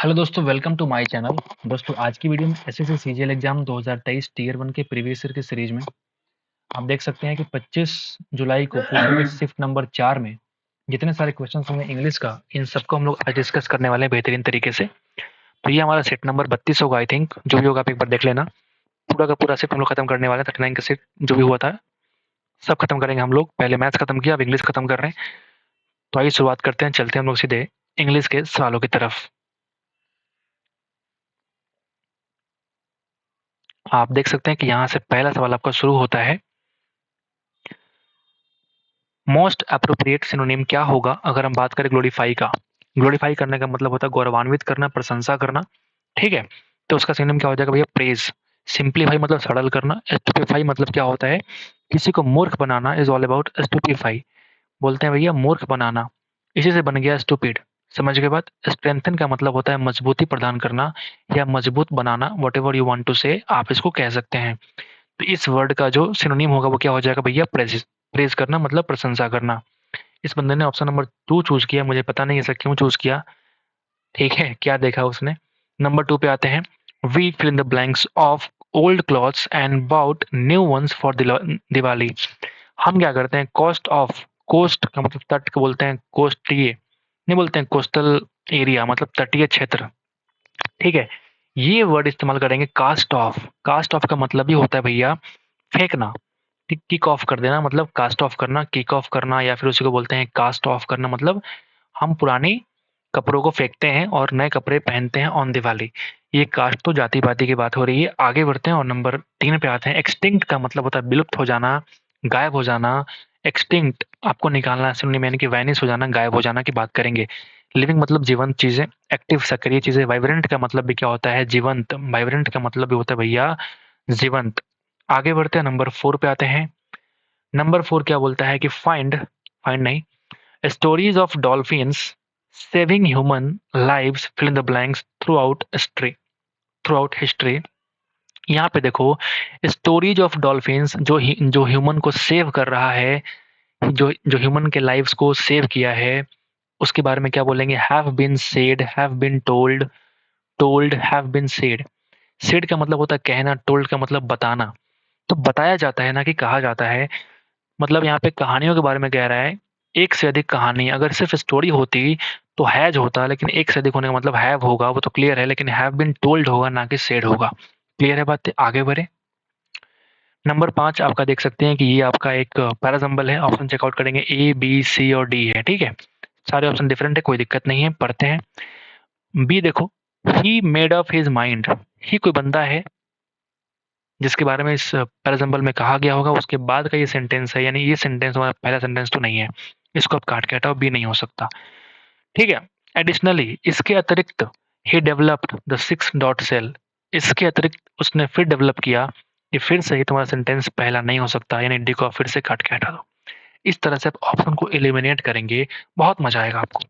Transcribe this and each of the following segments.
Hello दोस्तों, welcome to my channel. दोस्तों, आज की वीडियो में एसएससी सीजीएल एग्जाम 2023 टीयर 1 के प्रीवियस ईयर की सीरीज में आप देख सकते हैं कि 25 जुलाई को पूछे गए शिफ्ट नंबर 4 में जितने सारे क्वेश्चंस होंगे इंग्लिश का, इन सबको हम लोग आज डिस्कस करने वाले हैं बेहतरीन तरीके से। तो ये हमारा सेट नंबर 32 होगा। आई थिंक जो भी होगा आप एक बार देख लेना। पूरा का पूरा सेट हम लोग खत्म करने वाले हैं। 39 का सेट जो भी हुआ था सब खत्म करेंगे हम लोग। पहले मैथ्स खत्म किया, अब इंग्लिश खत्म कर रहे हैं। तो आइए शुरुआत करते हैं, चलते हैं हम लोग सीधे इंग्लिश के सवालों की तरफ। आप देख सकते हैं कि यहाँ से पहला सवाल आपका शुरू होता है। मोस्ट अप्रोप्रिएट सिनोनिम क्या होगा अगर हम बात करें ग्लोरीफाई का। ग्लोरीफाई करने का मतलब होता है गौरवान्वित करना, प्रशंसा करना। ठीक है, तो उसका सिनोनिम क्या हो जाएगा भैया? प्रेज। सिंप्लीफाई मतलब सरल करना। स्टूपिफाई मतलब क्या होता है? किसी को मूर्ख बनाना। Is all about stupefy. बोलते हैं भैया मूर्ख बनाना, इसी से बन गया स्टूपिड। समझ गए बात? स्ट्रेंथन का मतलब होता है मजबूती प्रदान करना या मजबूत बनाना। Whatever you want to say आप इसको कह सकते हैं। तो इस वर्ड का जो सिनोनिम होगा वो क्या हो जाएगा भैया? प्रेज। प्रेज करना मतलब प्रशंसा करना। इस बंदे ने ऑप्शन नंबर 2 चूज किया, मुझे पता नहीं ऐसा क्यों चूज किया। ठीक है, क्या देखा उसने। नंबर 2 पे आते हैं। We fill in the blanks of old clothes and bought new ones for Diwali. हम क्या करते हैं? कॉस्ट ऑफ, कोस्ट का मतलब तट को बोलते हैं कोस्टीय, नहीं बोलते हैं कोस्टल एरिया मतलब तटीय क्षेत्र। ठीक है, ये वर्ड इस्तेमाल करेंगे कास्ट ऑफ। कास्ट ऑफ का मतलब ही होता है भैया फेंकना। किक ऑफ कर देना मतलब कास्ट ऑफ करना, किक ऑफ करना, या फिर उसी को बोलते हैं कास्ट ऑफ करना। मतलब हम पुरानी कपड़ों को फेंकते हैं और नए कपड़े पहनते हैं ऑन दिवाली। ये कास्ट तो जाति पाति की बात हो रही है। आगे बढ़ते हैं और नंबर 3 पे आते हैं। एक्सटिंक्ट का मतलब होता है विलुप्त हो जाना, गायब हो जाना। एक्सटिंक्ट आपको निकालना सिनोनिम यानी कि वैनिश हो जाना, गायब हो जाना की बात करेंगे। लिविंग मतलब जीवंत चीजें, एक्टिव सक्रिय चीजें। वाइब्रेंट का मतलब भी क्या होता है? जीवंत। वाइब्रेंट का मतलब भी होता है भैया जीवंत। आगे बढ़ते हैं, नंबर 4 पे आते हैं। नंबर 4 क्या बोलता है कि फाइंड, फाइंड नहीं, stories of dolphins saving human lives fill in the blanks throughout history. यहाँ पे देखो, स्टोरीज ऑफ डॉल्फिन्स जो ह्यूमन को सेव कर रहा है, जो जो ह्यूमन के लाइव्स को सेव किया है, उसके बारे में क्या बोलेंगे? Have been said, have been told, told, have been said. Said का मतलब होता है कहना, टोल्ड का मतलब बताना। तो बताया जाता है ना कि कहा जाता है। मतलब यहाँ पे कहानियों के बारे में कह रहा है। एक से अधिक कहानी, अगर सिर्फ स्टोरी होती तो हैज होता, लेकिन एक से अधिक होने का मतलब हैव होगा, वो तो क्लियर है। लेकिन हैव बीन टोल्ड होगा ना कि सेड होगा। क्लियर है बात? आगे बढ़े। नंबर 5 आपका देख सकते हैं कि ये आपका एक पैराजम्बल है। ऑप्शन चेकआउट करेंगे, ए बी सी और डी है। ठीक है, सारे ऑप्शन डिफरेंट है, कोई दिक्कत नहीं है, पढ़ते हैं। बी देखो, he made up his mind. He कोई बंदा है जिसके बारे में इस पैराजम्बल में कहा गया होगा, उसके बाद का ये सेंटेंस है। यानी ये सेंटेंस हमारा पहला सेंटेंस तो नहीं है, इसको आप काट के हटाओ, बी नहीं हो सकता। ठीक है, एडिशनली इसके अतिरिक्त he developed the 6 dot cell. इसके अतिरिक्त उसने फिर डेवलप किया। ये फिर से ही तुम्हारा सेंटेंस पहला नहीं हो सकता, यानी डी को फिर से काट के हटा दो। इस तरह से आप ऑप्शन को एलिमिनेट करेंगे, बहुत मजा आएगा आपको।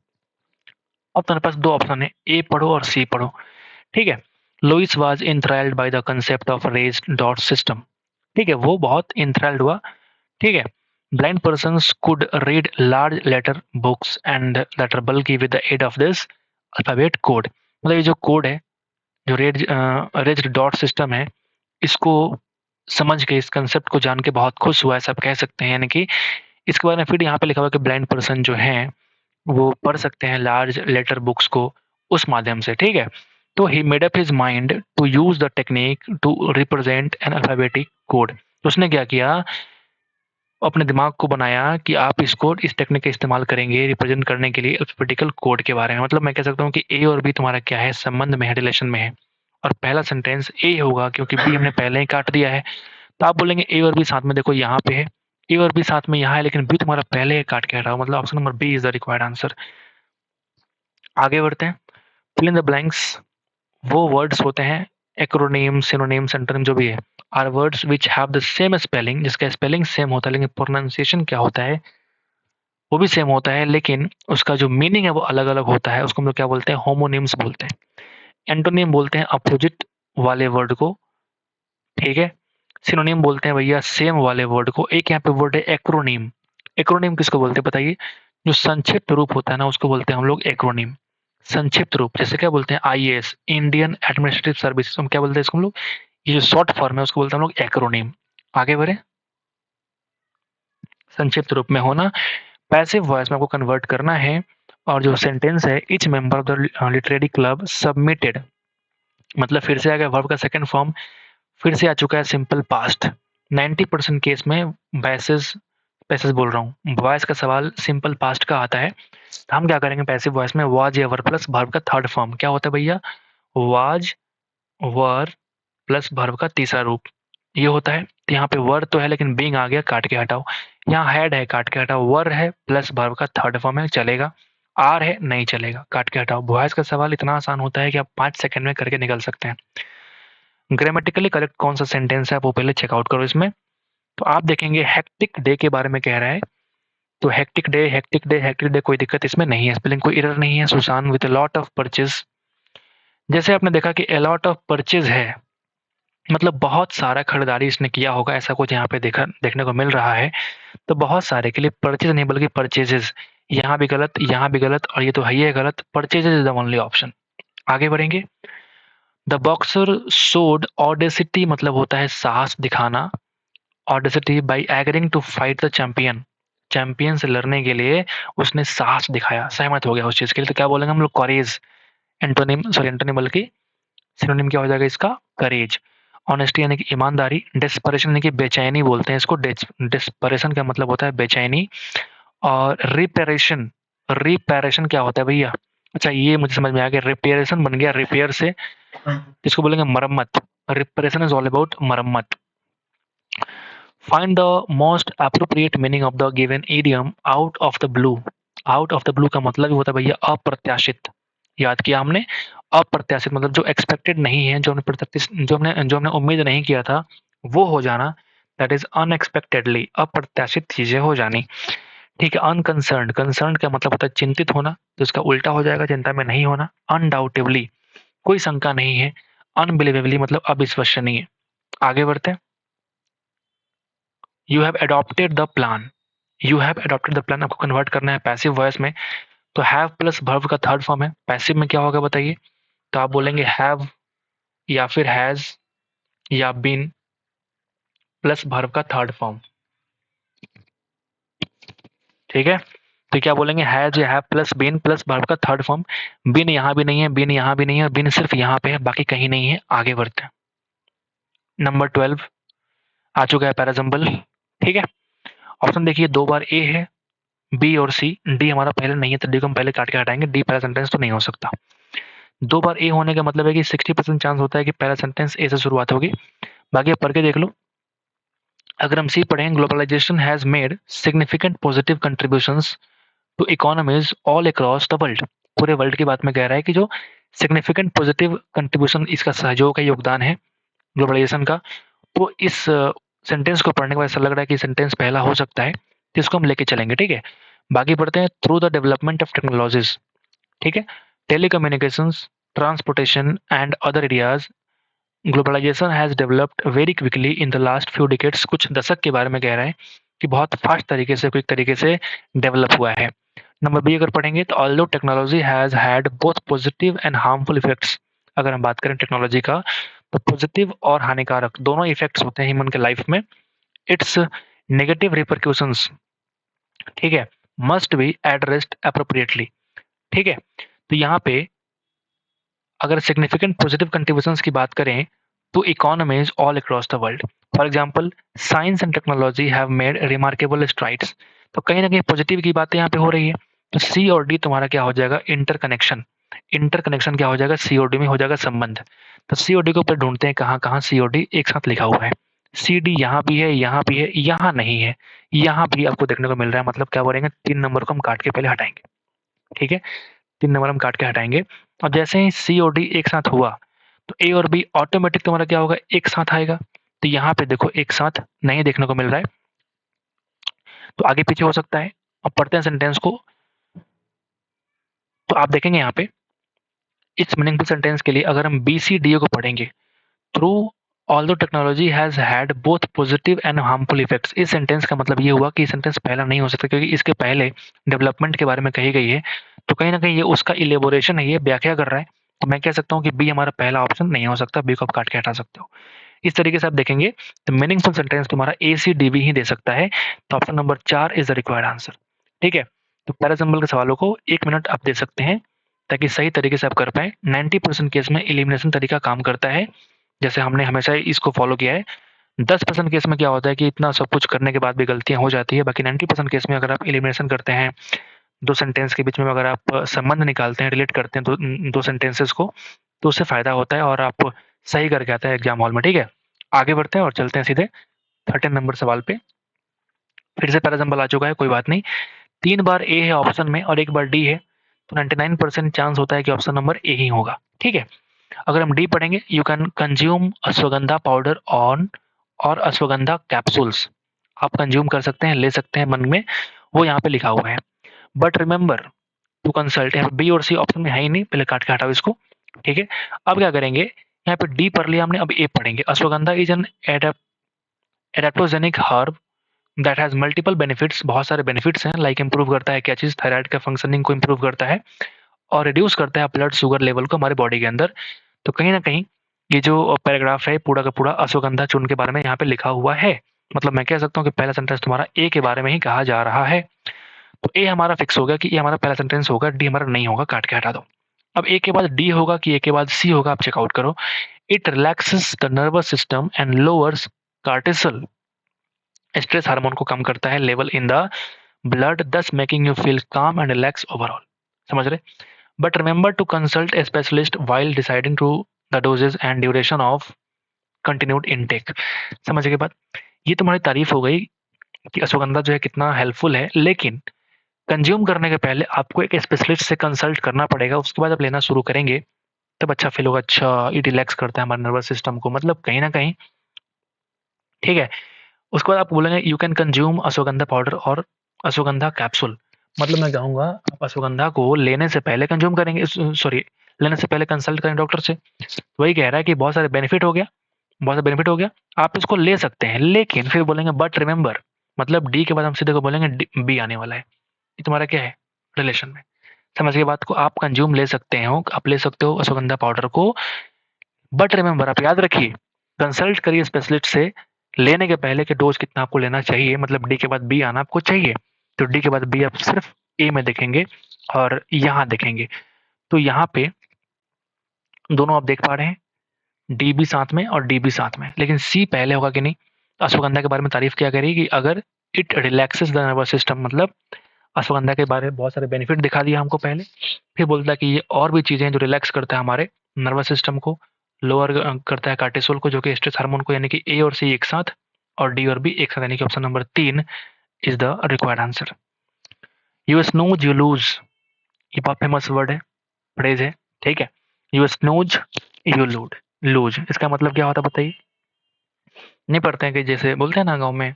अब तुम्हारे पास दो ऑप्शन है, ए पढ़ो और सी पढ़ो। ठीक है, Louis was enthralled by the concept of raised dot system. ठीक है, वो बहुत इंथ्राइल्ड हुआ। ठीक है, blind persons could read large letter books and letter bulky with the aid of this alphabet code। मतलब ये जो कोड है, जो रेज्ड डॉट सिस्टम है, इसको समझ के, इस कंसेप्ट को जान के बहुत खुश हुआ, ऐसा आप कह सकते हैं। यानी कि इसके बारे में फिर यहाँ पे लिखा हुआ है कि ब्लाइंड पर्सन जो हैं वो पढ़ सकते हैं लार्ज लेटर बुक्स को उस माध्यम से। ठीक है, तो he made up his mind to use the technique to represent an alphabetic code. तो उसने क्या किया? अपने दिमाग को बनाया कि आप इसको इस टेक्निक का इस्तेमाल करेंगे रिप्रेजेंट करने के लिए उस पर्टिकुलर कोड के बारे में। मतलब मैं कह सकता हूँ कि ए और बी तुम्हारा क्या है? संबंध में है, रिलेशन में है। और पहला सेंटेंस ए होगा क्योंकि बी हमने पहले ही काट दिया है। तो आप बोलेंगे ए और बी साथ में, देखो यहाँ पे है, ए और बी साथ में यहाँ है, लेकिन बी तुम्हारा पहले ही काट के हटा। मतलब option number B is the required answer. आगे बढ़ते हैं। फिल इन द ब्लैंक्स वो वर्ड्स होते हैं, एक्रोनीम, सिनोनिम, सेंटोनिम जो भी है, are words which have the same spelling, जिसका स्पेलिंग सेम होता है लेकिन प्रोनाउंसिएशन क्या होता है वो भी सेम होता है, लेकिन उसका जो मीनिंग है वो अलग अलग होता है। उसको हम लोग क्या बोलते हैं? होमोनिम्स बोलते हैं। एंटोनिम बोलते हैं अपोजिट वाले वर्ड को। ठीक है, सिनोनिम बोलते हैं भैया सेम वाले वर्ड को। एक यहाँ पे वर्ड है एक्रोनीम। एक्रोनीम किसको बोलते हैं बताइए? जो संक्षिप्त रूप होता है ना, उसको बोलते हैं हम लोग एक्रोनीम। संक्षिप्त रूप, जैसे क्या बोलते हैं आईएएस, इंडियन एडमिनिस्ट्रेटिव सर्विसेज, हम क्या बोलते हैं इसको हम लोग, ये जो शॉर्ट फॉर्म है उसको बोलते हैं हम लोग एक्रोनिम। आगे बढ़े, संक्षिप्त रूप में होना। पैसिव वॉइस में आपको कन्वर्ट करना है, और जो सेंटेंस है each member of the literary club submitted, मतलब फिर से आ गया वर्ब का सेकंड फॉर्म, फिर से आ चुका है सिंपल पास्ट। 90% केस में वॉइसेस, पैसेज बोल रहा हूँ, वॉइस का सवाल सिंपल पास्ट का आता है, तो हम क्या करेंगे पैसिव वॉइस में, वाज एवर प्लस वर्ब का थर्ड फॉर्म क्या होता है भैया, वाज वर प्लस वर्ब का तीसरा रूप ये होता है। तो यहाँ पे वर तो है लेकिन बीइंग आ गया, काट के हटाओ। यहाँ हैड है, काट के हटाओ। वर है प्लस वर्ब का थर्ड फॉर्म है, चलेगा। आर है, नहीं चलेगा, काट के हटाओ। वॉइस का सवाल इतना आसान होता है कि आप 5 सेकंड में करके निकल सकते हैं। ग्रामेटिकली करेक्ट कौन सा सेंटेंस है वो पहले चेकआउट करो इसमें। तो आप देखेंगे हेक्टिक डे के बारे में कह रहा है, तो hectic day, hectic day, hectic day, कोई दिक्कत इसमें नहीं है, स्पेलिंग कोई एरर नहीं है। Sushan with lot of purchase, जैसे आपने देखा कि अलॉट ऑफ परचेज है, मतलब बहुत सारा खरीदारी इसने किया होगा, ऐसा कुछ यहाँ पे देखने को मिल रहा है। तो बहुत सारे के लिए परचेज नहीं बल्कि परचेजेस, यहाँ भी गलत, यहाँ भी गलत, और ये तो है ही है गलत। Purchases is the only option. आगे बढ़ेंगे। द बॉक्सर शोड ऑडेसिटी, मतलब होता है साहस दिखाना। Audacity by agreeing to fight the champion, champion से लड़ने के लिए उसने साहस दिखाया, सहमत हो गया उस चीज के लिए, तो क्या बोलेंगे हम लोग, करेज। एंटोनिम, सॉरी एंटोनिम बल्कि सिनोनिम क्या हो जाएगा इसका, करेज। ऑनेस्टी यानी कि ईमानदारी। डेस्परेशन यानी कि बेचैनी बोलते हैं इसको, डेस्परेशन का मतलब होता है बेचैनी। और रिपेरेशन, रिपेरेशन क्या होता है भैया, अच्छा ये मुझे समझ में आ गया, रिपेरेशन बन गया रिपेयर से, इसको बोलेंगे मरम्मत। रिपेरेशन इज ऑल अबाउट मरम्मत। Find the most appropriate meaning of the given idiom out of the blue. Out of the blue का मतलब होता है भैया अप्रत्याशित, याद किया हमने। अप्रत्याशित मतलब जो एक्सपेक्टेड नहीं है, जो हमने उम्मीद नहीं किया था वो हो जाना, दैट इज अनएक्सपेक्टेडली, अप्रत्याशित चीजें हो जानी। ठीक है। अनकंसर्न्ड, कंसर्न का मतलब होता है चिंतित होना, तो इसका उल्टा हो जाएगा चिंता में नहीं होना। अनडाउटेबली, कोई शंका नहीं है। अनबिलीवेबली मतलब अविश्वसनीय। आगे बढ़ते हैं। You have adopted the plan, you have adopted the plan आपको कन्वर्ट करना है पैसिव वॉइस में, तो हैव प्लस वर्ब का थर्ड फॉर्म है। पैसिव में क्या होगा बताइए, तो आप बोलेंगे हैव या फिर हैज या बीन प्लस वर्ब का थर्ड फॉर्म। ठीक है, तो क्या बोलेंगे, हैज या have plus been plus verb का थर्ड फॉर्म। बीन यहाँ भी नहीं है, बीन यहाँ भी नहीं है, बीन सिर्फ यहाँ पे है, बाकी कहीं नहीं है। आगे बढ़ते हैं। नंबर 12 आ चुका है पैराजम्बल। ठीक है, ऑप्शन देखिए, 2 बार ए है, बी और सी। डी हमारा पहले नहीं है तो डी को हम पहले काट के हटाएंगे, डी पहला सेंटेंस तो नहीं हो सकता। 2 बार ए होने का मतलब है कि 60% चांस होता है कि पहला सेंटेंस ए से शुरुआत होगी। बाकी आप पढ़ के देख लो। अगर हम सी पढ़ें, globalization has made significant positive contributions to economies all across the world. पूरे वर्ल्ड की बात में कह रहा है कि जो सिग्निफिकेंट पॉजिटिव कंट्रीब्यूशन, इसका सहयोग का योगदान है ग्लोबलाइजेशन का। तो इस सेंटेंस को पढ़ने के बाद ऐसा लग रहा है कि सेंटेंस पहला हो सकता है, तो इसको हम लेके चलेंगे। ठीक है, बाकी पढ़ते हैं। Through the development of technologies, ठीक है, telecommunications, transportation and other areas, globalization has developed very quickly in the last few decades. कुछ दशक के बारे में कह रहा है कि बहुत फास्ट तरीके से, क्विक तरीके से डेवलप हुआ है। नंबर बी अगर पढ़ेंगे तो although technology has had both positive and harmful effects. अगर हम बात करें टेक्नोलॉजी का, तो पॉजिटिव और हानिकारक दोनों इफेक्ट्स होते हैं ह्यूमन के लाइफ में। इट्स नेगेटिव रिपरक्यूशंस, ठीक है, मस्ट बी एड्रेस्ड अप्रोप्रिएटली। ठीक है, तो यहाँ पे अगर सिग्निफिकेंट पॉजिटिव कंट्रीब्यूशंस की बात करें तो economies all across the world, for example science and technology have made remarkable strides. तो कहीं ना कहीं पॉजिटिव की बातें यहाँ पे हो रही है। तो सी और डी तुम्हारा क्या हो जाएगा, इंटरकनेक्शन। इंटरकनेक्शन क्या हो जाएगा, सी और डी में हो जाएगा संबंध। तो सी और डी को ऊपर ढूंढते हैं, कहाँ कहाँ सी और डी एक साथ लिखा हुआ है। सी डी यहाँ भी है, यहाँ भी है, यहाँ नहीं है, यहाँ भी आपको देखने को मिल रहा है। मतलब क्या बोलेंगे, 3 नंबर को हम काट के पहले हटाएंगे। ठीक है, 3 नंबर हम काट के हटाएंगे। और जैसे ही सी और डी एक साथ हुआ तो ए और बी ऑटोमेटिक तुम्हारा क्या होगा, एक साथ आएगा। तो यहाँ पे देखो एक साथ नहीं देखने को मिल रहा है, तो आगे पीछे हो सकता है। अब पढ़ते हैं सेंटेंस को, तो आप देखेंगे यहाँ पे इस मीनिंगफुल सेंटेंस के लिए अगर हम बी सी डी को पढ़ेंगे, through although technology has had both positive and harmful effects. इस सेंटेंस का मतलब ये हुआ कि सेंटेंस पहला नहीं हो सकता क्योंकि इसके पहले डेवलपमेंट के बारे में कही गई है। तो कहीं ना कहीं ये उसका इलेबोरेशन है, ये व्याख्या कर रहा है। तो मैं कह सकता हूँ कि बी हमारा पहला ऑप्शन नहीं हो सकता, बी को आप काट के हटा सकते हो। इस तरीके से आप देखेंगे तो मीनिंगफुल सेंटेंस तुम्हारा ए सी डी बी ही दे सकता है। तो option number 4 is the required answer. ठीक है, तो पहला सिंबल के सवालों को 1 मिनट आप दे सकते हैं ताकि सही तरीके से आप कर पाए। 90% केस में एलिमिनेशन तरीका काम करता है, जैसे हमने हमेशा इसको फॉलो किया है। 10% केस में क्या होता है कि इतना सब कुछ करने के बाद भी गलतियां हो जाती है। बाकी 90% केस में अगर आप एलिमिनेशन करते हैं, दो सेंटेंस के बीच में अगर आप संबंध निकालते हैं, रिलेट करते हैं दो सेंटेंसेस को, तो उससे फायदा होता है और आप सही करके आते हैं एग्जाम हॉल में। ठीक है, आगे बढ़ते हैं और चलते हैं सीधे 13 नंबर सवाल पे। फिर से पहला सिंबल आ चुका है, कोई बात नहीं। 3 बार ए है ऑप्शन में और 1 बार डी है, तो 99% चांस होता है कि ऑप्शन नंबर ए ही होगा। ठीक है, अगर हम डी पढ़ेंगे, you can consume ashwagandha powder on और अश्वगंधा कैप्सूल्स। आप कंज्यूम कर सकते हैं, ले सकते हैं मन में, वो यहाँ पे लिखा हुआ है। बट रिमेंबर टू कंसल्ट, यहाँ पे बी और सी ऑप्शन में है ही नहीं, पहले काट के हटाओ इसको। ठीक है, अब क्या करेंगे, यहाँ पे डी पढ़ लिया हमने, अब ए पढ़ेंगे। Ashwagandha is an adaptogenic herb that has multiple benefits, बहुत सारे बेनिफिट्स हैं। लाइक इंप्रूव करता है क्या चीज़, थायराइड का फंक्शनिंग को इंप्रूव करता है और रिड्यूस करता है ब्लड शुगर लेवल को हमारे बॉडी के अंदर। तो कहीं ना कहीं ये जो पैराग्राफ है पूरा का पूरा अश्वगंधा चूर्ण के बारे में यहाँ पे लिखा हुआ है। मतलब मैं कह सकता हूँ कि पहला सेंटेंस तुम्हारा ए के बारे में ही कहा जा रहा है। तो ए हमारा फिक्स हो गया कि ये हमारा पहला सेंटेंस होगा, डी हमारा नहीं होगा, काट के हटा दो। अब ए के बाद डी होगा कि ए के बाद सी होगा, आप चेकआउट करो। It relaxes the nervous system and lowers cortisol, stress hormone को कम करता है level in the blood, thus making you feel calm and relax overall. समझ रहे? But remember to consult a specialist while deciding to the dosages and duration of continued intake. समझ के बाद ये तुम्हारी तारीफ हो गई कि अश्वगंधा जो है कितना हेल्पफुल है, लेकिन कंज्यूम करने के पहले आपको एक स्पेशलिस्ट से कंसल्ट करना पड़ेगा। उसके बाद आप लेना शुरू करेंगे तब अच्छा फील होगा। अच्छा, ये रिलैक्स करता है हमारे नर्वस सिस्टम को, मतलब कहीं ना कहीं। ठीक है, उसके बाद आप बोलेंगे you can consume ashwagandha powder और अश्वगंधा कैप्सूल। मतलब मैं कहूँगा आप अश्वगंधा को लेने से पहले कंज्यूम करेंगे, सॉरी, लेने से पहले कंसल्ट करें डॉक्टर से। वही कह रहा है कि बहुत सारे बेनिफिट हो गया, बहुत सारे बेनिफिट हो गया, आप इसको ले सकते हैं, लेकिन फिर बोलेंगे बट रिमेंबर, मतलब डी के बाद हम सीधे को बोलेंगे बी आने वाला है। ये तुम्हारा क्या है, रिलेशन में। समझ के बात को, आप कंज्यूम ले सकते हो, आप ले सकते हो अश्वगंधा पाउडर को, बट रिमेंबर आप याद रखिए, कंसल्ट करिए स्पेशलिस्ट से लेने के पहले कि डोज कितना आपको लेना चाहिए। मतलब डी के बाद बी आना आपको चाहिए, तो डी के बाद बी आप सिर्फ ए में देखेंगे और यहाँ देखेंगे। तो यहाँ पे दोनों आप देख पा रहे हैं, डी भी साथ में और डी भी साथ में, लेकिन सी पहले होगा कि नहीं। अश्वगंधा के बारे में तारीफ क्या करी कि अगर it relaxes the nervous system, मतलब अश्वगंधा के बारे में बहुत सारे बेनिफिट दिखा दिया हमको पहले, फिर बोलता है कि ये और भी चीज़ें जो रिलैक्स करता है हमारे नर्वस सिस्टम को, लोअर करता है कार्टिसोल को जो कि स्ट्रेस हार्मोन को, यानी कि ए और सी एक साथ और डी और बी एक साथ, यानी कि option number 3 is the required answer. You snooze you lose, ये बहुत फेमस वर्ड है, फ्रेज है। ठीक है, यू स्नूज यू लूज, इसका मतलब क्या होता है बताइए? नहीं पढ़ते हैं कि जैसे बोलते हैं ना गाँव में,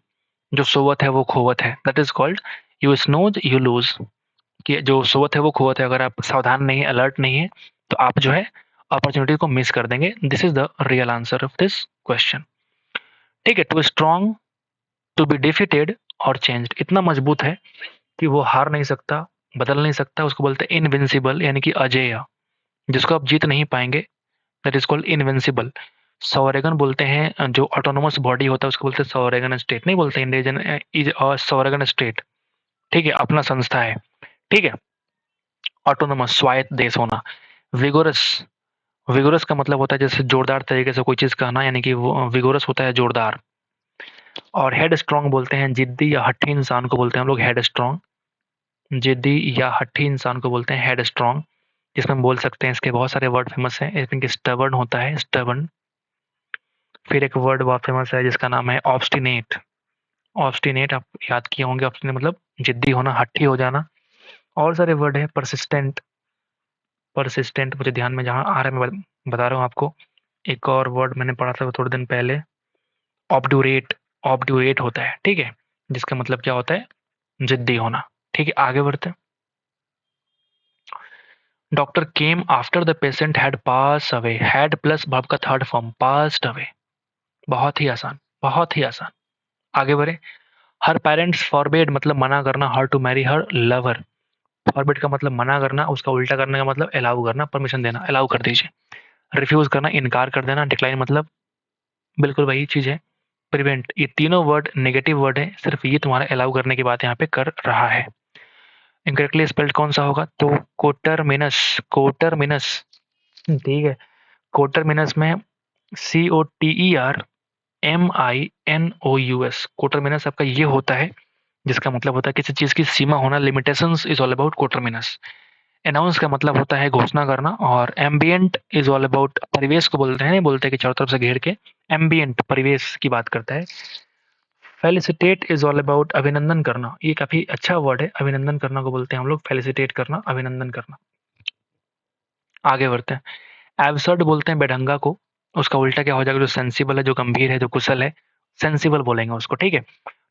जो सोवत है वो खोवत है, that is called you snooze you lose. कि जो सोवत है वो खोवत है, अगर आप सावधान नहीं है, अलर्ट नहीं है, तो आप जो है अपॉर्चुनिटी को मिस कर देंगे। This is the real answer of this question. ठीक है, too strong to be defeated और चेंज्ड, इतना मजबूत है कि वो हार नहीं सकता, बदल नहीं सकता, उसको बोलते हैं इनविंसिबल, यानी कि अजेय, जिसको आप जीत नहीं पाएंगे, दैट इज कॉल्ड इनविंसिबल। सॉवरेगन बोलते हैं, जो ऑटोनोमस बॉडी होता है उसको बोलते हैं सॉवरेगन स्टेट, नहीं बोलते इंडिजन इज सॉवरेगन स्टेट। ठीक है, अपना संस्था है। ठीक है, ऑटोनोमस स्वायत्त देश होना। विगोरस, विगोरस का मतलब होता है जैसे जोरदार तरीके से कोई चीज़ कहना, यानी कि वो विगोरस होता है जोरदार। और हेड स्ट्रॉन्ग बोलते हैं जिद्दी या हट्ठी इंसान को बोलते हैं हम लोग हेड स्ट्रॉन्ग। जिद्दी या हट्ठी इंसान को बोलते हैं हेड स्ट्रॉन्ग, जिसमें हम बोल सकते हैं, इसके बहुत सारे वर्ड फेमस हैं। इसमें कि स्टबर्न होता है, स्टबर्न। फिर एक वर्ड बहुत फेमस है जिसका नाम है ऑब्स्टिनेट। ऑब्स्टिनेट आप याद किए होंगे, ऑब्स्टिनेट मतलब जिद्दी होना, हट्ठी हो जाना। और सारे वर्ड है, परसिस्टेंट, परसिस्टेंट मुझे ध्यान में जहाँ आ रहा है मैं बता रहा हूँ आपको। एक और वर्ड मैंने पढ़ा था थोड़े दिन पहले, ऑब्डूरेट, ऑब्डूरेट होता है। ठीक है, जिसका मतलब क्या होता है, जिद्दी होना। ठीक है, आगे बढ़ते हैं। Doctor came after the patient had pass away, had plus verb का थर्ड फॉर्म, पास्ड अवे। बहुत ही आसान, बहुत ही आसान। आगे बढ़े। हर पेरेंट्स फॉरबेड मतलब मना करना, her to marry her lover. Forbid का मतलब मना करना, उसका उल्टा करने का मतलब अलाउ करना, परमिशन देना, अलाउ कर दीजिए। रिफ्यूज़ करना, इनकार कर देना, डिक्लाइन मतलब बिल्कुल वही चीज़ है। प्रिवेंट, ये तीनों वर्ड नेगेटिव वर्ड है, सिर्फ ये तुम्हारा अलाउ करने की बात यहाँ पे कर रहा है। इनकरेक्टली स्पेल्ड कौन सा होगा? तो कोटरमिनस, कोटरमिनस, ठीक है। कोटरमिनस में COTERMINOUS, कोटरमिनस आपका ये होता है, जिसका मतलब होता है किसी चीज़ की सीमा होना, limitations is all about coterminous. Announce का मतलब होता है घोषणा करना, और एम्बियंट इज ऑल अबाउट परिवेश को बोलते हैं, नहीं बोलते कि चारों तरफ से घेर के, एम्बियंट परिवेश की बात करता है। फेलिसिटेट इज ऑल अबाउट अभिनंदन करना, ये काफी अच्छा वर्ड है, अभिनंदन करना को बोलते हैं हम लोग, फेलिसिटेट करना, अभिनंदन करना। आगे बढ़ते हैं। एब्सर्ड बोलते हैं बेढंगा को, उसका उल्टा क्या हो जाएगा? जो सेंसिबल है, जो गंभीर है, जो कुशल है, सेंसिबल बोलेंगे उसको, ठीक है।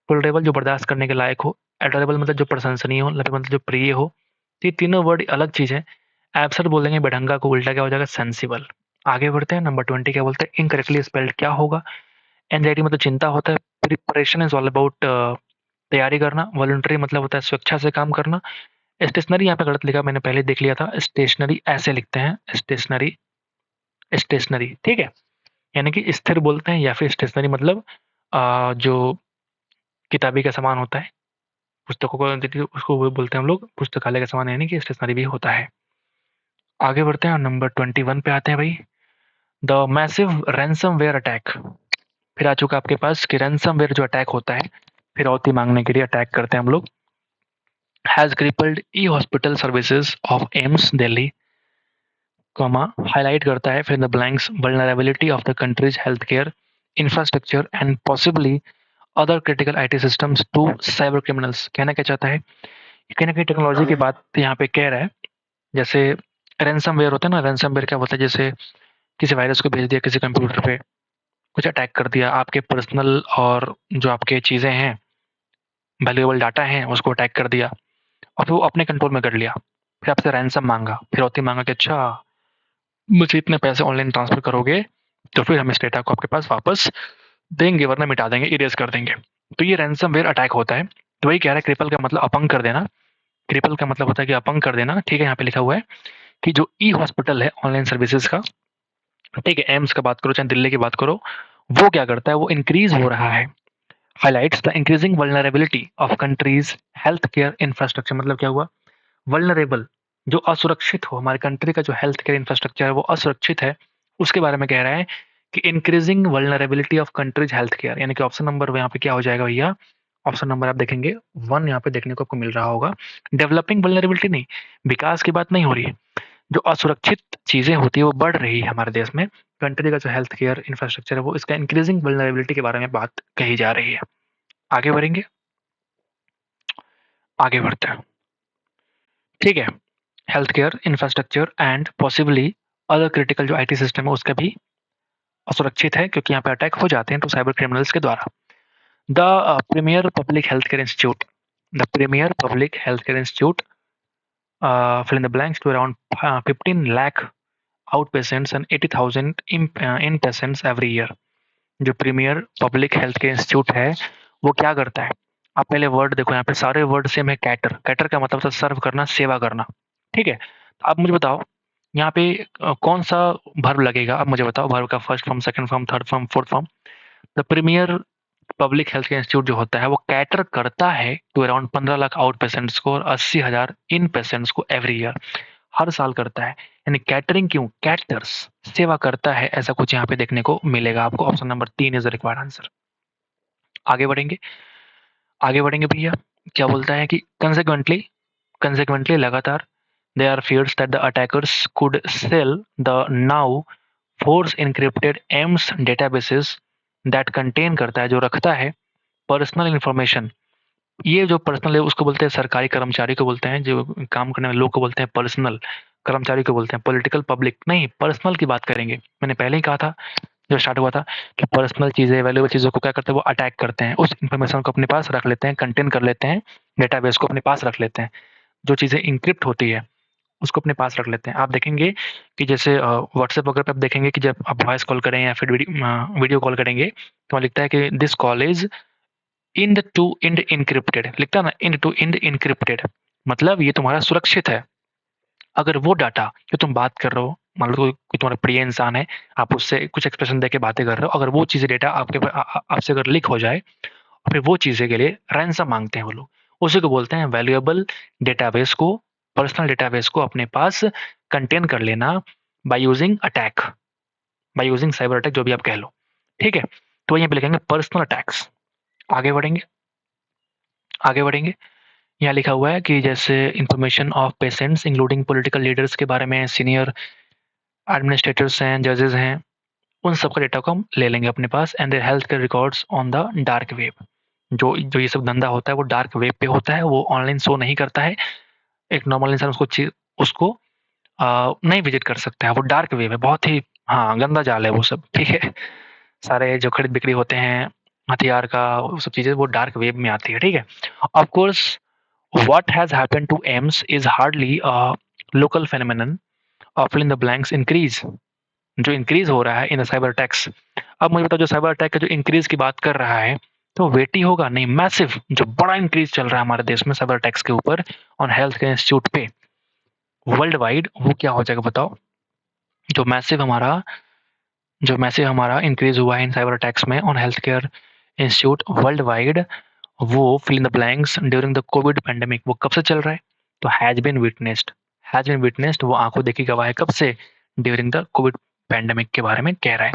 टॉलरेबल जो बर्दाश्त करने के लायक हो, एडोरेबल मतलब जो प्रशंसनीय हो, लव मतलब जो प्रिय हो। तो ये तीनों वर्ड अलग चीज है। एब्सर्ड बोलेंगे बेढंगा को, उल्टा क्या हो जाएगा? सेंसिबल। आगे बढ़ते हैं। नंबर 20 क्या बोलते हैं? इनकरेक्टली स्पेल्ड क्या होगा? एंजाइटी मतलब चिंता होता है। प्रिपरेशन इज ऑल अबाउट तैयारी करना। वॉलंटरी मतलब होता है स्वेच्छा से काम करना। स्टेशनरी यहाँ पे गलत लिखा, मैंने पहले देख लिया था, स्टेशनरी ऐसे लिखते हैं, स्टेशनरी, स्टेशनरी, ठीक है। यानी कि स्थिर बोलते हैं, या फिर स्टेशनरी मतलब जो किताबी का सामान होता है, पुस्तकों को, उसको वो बोलते हैं हम लोग पुस्तकालय का सामान, यानी कि स्टेशनरी भी होता है। आगे बढ़ते हैं और नंबर 21 पे आते हैं भाई। द मैसिव रैंसमवेयर अटैक, फिर आ चुका आपके पास कि रैंसमवेयर जो अटैक होता है, फिरौती मांगने के लिए अटैक करते हैं हम लोग, has crippled e hospital services of AIIMS Delhi, comma highlight करता है फिर the blanks vulnerability of the country's health care infrastructure and possibly other critical IT systems to cyber criminals. कहना क्या चाहता है? कहीं ना कहीं टेक्नोलॉजी की बात यहाँ पे कह रहा है। जैसे रैंसमवेयर होता है ना, रैंसमवेयर क्या होता है? जैसे किसी वायरस को भेज दिया किसी कंप्यूटर पे, कुछ अटैक कर दिया, आपके पर्सनल और जो आपके चीज़ें हैं, वैल्यूएबल डाटा हैं, उसको अटैक कर दिया और फिर वो अपने कंट्रोल में कर लिया। फिर आपसे रैंसम मांगा, फिरौती मांगा कि अच्छा मुझे इतने पैसे ऑनलाइन ट्रांसफर करोगे तो फिर हम इस डेटा को आपके पास वापस देंगे, वरना मिटा देंगे, इरेज कर देंगे। तो ये रैंसमवेयर अटैक होता है। तो वही कह रहा है, क्रिपल का मतलब अपंग कर देना, क्रिपल का मतलब होता है कि अपंग कर देना, ठीक है। यहाँ पे लिखा हुआ है कि जो ई हॉस्पिटल है ऑनलाइन सर्विसेज का, ठीक है, एम्स का बात करो चाहे दिल्ली की बात करो, वो क्या करता है? वो इंक्रीज हो रहा है। Highlights the increasing vulnerability of countries health care infrastructure, मतलब क्या हुआ? वल्नरेबल, जो असुरक्षित हो, हमारे कंट्री का जो हेल्थ केयर इंफ्रास्ट्रक्चर है वो असुरक्षित है, उसके बारे में कह रहा है कि increasing vulnerability of countries health care, यानी कि ऑप्शन नंबर यहाँ पे क्या हो जाएगा भैया? ऑप्शन नंबर आप देखेंगे 1 यहाँ पे देखने को आपको मिल रहा होगा। डेवलपिंग वल्नरेबिलिटी नहीं, विकास की बात नहीं हो रही है। जो असुरक्षित चीजें होती है वो बढ़ रही है हमारे देश में, कंट्री का जो हेल्थ केयर इंफ्रास्ट्रक्चर है वो इसका इंक्रीजिंग वल्नरेबिलिटी के बारे में बात कही जा रही है। आगे बढ़ेंगे, आगे बढ़ते हैं, ठीक है। Health care infrastructure and possibly other critical जो आईटी सिस्टम है उसका भी असुरक्षित है, क्योंकि यहाँ पे अटैक हो जाते हैं तो साइबर क्रिमिनल्स के द्वारा। The premier public health care institute, the premier public health care institute fill in the blanks to around 15 lakh outpatients and 80,000 inpatients every year। जो premier public health care institute है वो क्या करता है? आप पहले वर्ड देखो, यहाँ पे सारे वर्ड सेम है। कैटर, कैटर का मतलब होता है सर्व करना, सेवा करना, ठीक है। तो आप मुझे बताओ यहाँ पे कौन सा वर्ब लगेगा? आप मुझे बताओ वर्ब का first form, second form, third form, fourth form. The premier public health care institute जो होता है वो कैटर करता है to around 15 lakh outpatients को और 80,000 इन पेशेंट्स को एवरी ईयर, हर साल करता है। यानी कैटरिंग क्यों? कैटर्स, सेवा करता है, ऐसा कुछ यहाँ पे देखने को मिलेगा आपको। Option number 3 is the required answer. आगे बढ़ेंगे, आगे बढ़ेंगे भैया। क्या बोलता है कि कंसेक्वेंटली, कंसेक्वेंटली लगातार, there are fears that the attackers could sell the now force encrypted AIIMS databases that contain करता है, जो रखता है पर्सनल इंफॉर्मेशन। ये जो पर्सनल है उसको बोलते हैं सरकारी कर्मचारी को बोलते हैं, जो काम करने वाले लोग को बोलते हैं पर्सनल, कर्मचारी को बोलते हैं पॉलिटिकल पब्लिक नहीं, पर्सनल की बात करेंगे। मैंने पहले ही कहा था जो स्टार्ट हुआ था कि पर्सनल चीज़ें, वैल्यूएबल चीज़ों को क्या करते हैं? वो अटैक करते हैं, उस इन्फॉर्मेशन को अपने पास रख लेते हैं, कंटेन कर लेते हैं, डेटाबेस को अपने पास रख लेते हैं। जो चीज़ें इंक्रिप्ट होती है उसको अपने पास रख लेते हैं। आप देखेंगे कि जैसे व्हाट्सएप वगैरह पे आप देखेंगे कि जब आप वॉइस कॉल करें या फिर वीडियो कॉल करेंगे तो वहाँ लिखता है कि this call is end to end encrypted, लिखता है ना, इंड टू इंड इनक्रिप्टेड। मतलब ये तुम्हारा सुरक्षित है। अगर वो डाटा जो तुम बात कर रहे हो, मान लो कोई तुम्हारा प्रिय इंसान है, आप उससे कुछ एक्सप्रेशन देके बातें कर रहे हो, अगर वो चीज़ें डेटा आपसे अगर लीक हो जाए, और फिर वो चीज़ें के लिए रैंसम मांगते हैं वो लोग। उसी को बोलते हैं वैल्यूएबल डेटाबेस को, पर्सनल डेटाबेस को अपने पास कंटेन कर लेना by using attack, by using cyber attack, जो भी आप कह लो। ठीक है? तो यहाँ पे लिखेंगे पर्सनल अटैक्स। आगे बढ़ेंगे, आगे बढ़ेंगे। यहाँ लिखा हुआ है कि जैसे information of patients including political leaders के बारे में, सीनियर एडमिनिस्ट्रेटर्स हैं, जजेस हैं, उन सबका डेटा को हम ले लेंगे अपने पास, and their health care records on the dark web. जो जो ये सब धंधा होता है वो डार्क वेब पे होता है, वो ऑनलाइन शो नहीं करता है। एक नॉर्मल इंसान उसको नहीं विजिट कर सकता है, वो डार्क वेब है, बहुत ही हाँ गंदा जाल है वो सब। ठीक है? सारे जो खरीद बिक्री होते हैं हथियार का, वो सब चीज़ें वो डार्क वेब में आती है। ठीक है? Of course what has happened to AIIMS is hardly a local phenomenon, fill in the blanks increase, जो इंक्रीज हो रहा है इन द साइबर अटैक्स। अब मुझे बताओ, जो साइबर अटैक का जो इंक्रीज की बात कर रहा है, तो वेटी होगा नहीं, मैसिव, जो बड़ा इंक्रीज चल रहा है हमारे देश में साइबर अटैक्स के ऊपर ऑन हेल्थ केयर इंस्टीट्यूट पे वर्ल्ड वाइड, वो क्या हो जाएगा बताओ? जो मैसिव हमारा जो मैसिव हमारा इंक्रीज हुआ है इन साइबर अटैक्स में on health care institute worldwide, वो fill in the blanks during the COVID pandemic, वो कब से चल रहा है? तो हैज बीन विटनेस्ड, वो आंखों देखी गवाह है, कब से? ड्यूरिंग द कोविड पैंडेमिक के बारे में कह रहा है।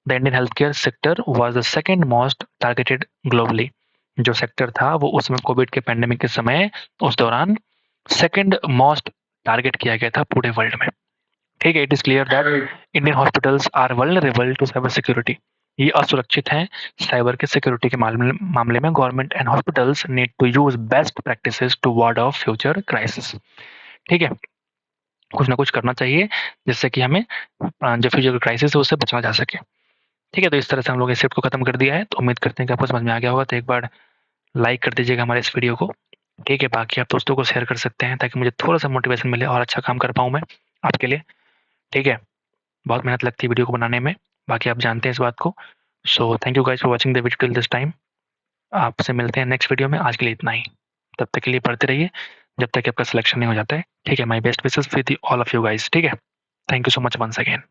The Indian health care sector was the second most targeted globally, जो सेक्टर था वो उस समय कोविड के पैंडेमिक के समय, उस दौरान सेकंड मोस्ट टारगेट किया गया था पूरे वर्ल्ड में। ठीक है? It is clear that Indian hospitals are vulnerable to cyber security, ये असुरक्षित हैं साइबर के सिक्योरिटी के मामले में। Government and hospitals need to use best practices to ward off future crisis. ठीक है? कुछ ना कुछ करना चाहिए जिससे कि हमें जो फ्यूचर क्राइसिस है उससे बचा जा सके। ठीक है? तो इस तरह से हम लोग इस शिफ्ट को खत्म कर दिया है, तो उम्मीद करते हैं कि आपको समझ में आ गया होगा। तो एक बार लाइक कर दीजिएगा हमारे इस वीडियो को। ठीक है? बाकी आप दोस्तों को शेयर कर सकते हैं ताकि मुझे थोड़ा-सा मोटिवेशन मिले और अच्छा काम कर पाऊँ मैं आपके लिए। ठीक है? बहुत मेहनत लगती है वीडियो को बनाने में, बाकी आप जानते हैं इस बात को। So thank you guys for watching the video till this time. आपसे मिलते हैं नेक्स्ट वीडियो में, आज के लिए इतना ही। तब तक के लिए पढ़ते रहिए जब तक कि आपका सिलेक्शन नहीं हो जाता है। ठीक है? My best wishes with all of you guys. ठीक है? Thank you so much once again.